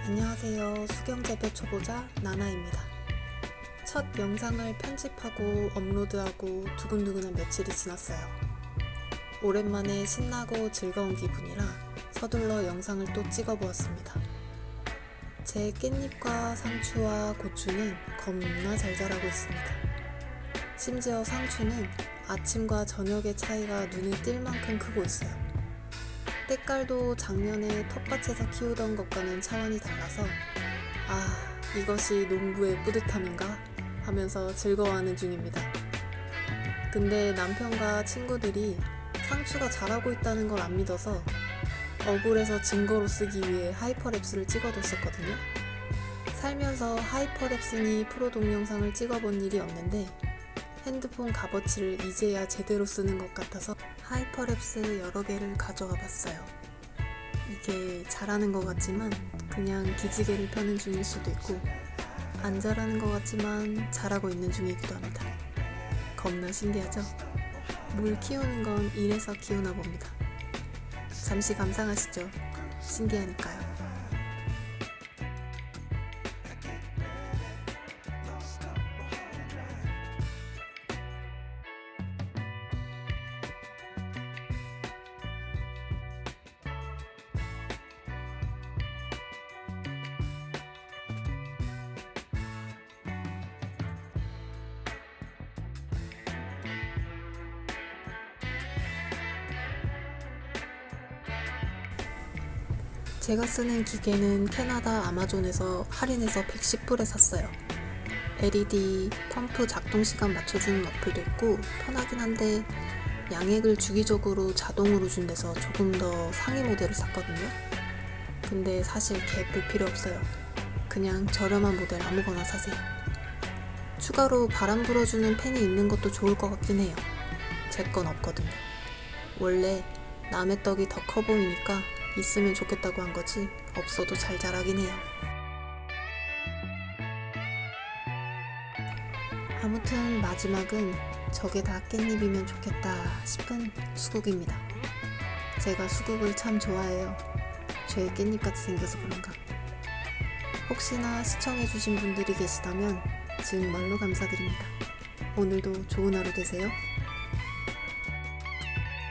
안녕하세요. 수경재배 초보자 나나입니다. 첫 영상을 편집하고 업로드하고 두근두근한 며칠이 지났어요. 오랜만에 신나고 즐거운 기분이라 서둘러 영상을 또 찍어보았습니다. 제 깻잎과 상추와 고추는 겁나 잘 자라고 있습니다. 심지어 상추는 아침과 저녁의 차이가 눈에 띌 만큼 크고 있어요. 때깔도 작년에 텃밭에서 키우던 것과는 차원이 달라서 이것이 농부의 뿌듯함인가 하면서 즐거워하는 중입니다. 근데 남편과 친구들이 상추가 자라고 있다는 걸 안 믿어서 억울해서 증거로 쓰기 위해 하이퍼랩스를 찍어뒀었거든요. 살면서 하이퍼랩스니 프로 동영상을 찍어본 일이 없는데 핸드폰 값어치를 이제야 제대로 쓰는 것 같아서 하이퍼랩스 여러 개를 가져가 봤어요. 이게 잘하는 것 같지만 그냥 기지개를 펴는 중일 수도 있고 안 잘하는 것 같지만 잘하고 있는 중이기도 합니다. 겁나 신기하죠? 물 키우는 건 이래서 키우나 봅니다. 잠시 감상하시죠. 신기하니까요. 제가 쓰는 기계는 캐나다 아마존에서 할인해서 110불에 샀어요. LED 펌프 작동 시간 맞춰주는 어플도 있고 편하긴 한데 양액을 주기적으로 자동으로 준대서 조금 더 상위 모델을 샀거든요. 근데 사실 개뿔 필요 없어요. 그냥 저렴한 모델 아무거나 사세요. 추가로 바람 불어주는 팬이 있는 것도 좋을 것 같긴 해요. 제 건 없거든요. 원래 남의 떡이 더 커 보이니까 있으면 좋겠다고 한 거지 없어도 잘 자라긴 해요. 아무튼 마지막은 저게 다 깻잎이면 좋겠다 싶은 수국입니다. 제가 수국을 참 좋아해요. 죄 깻잎같이 생겨서 그런가. 혹시나 시청해주신 분들이 계시다면 정말로 감사드립니다. 오늘도 좋은 하루 되세요.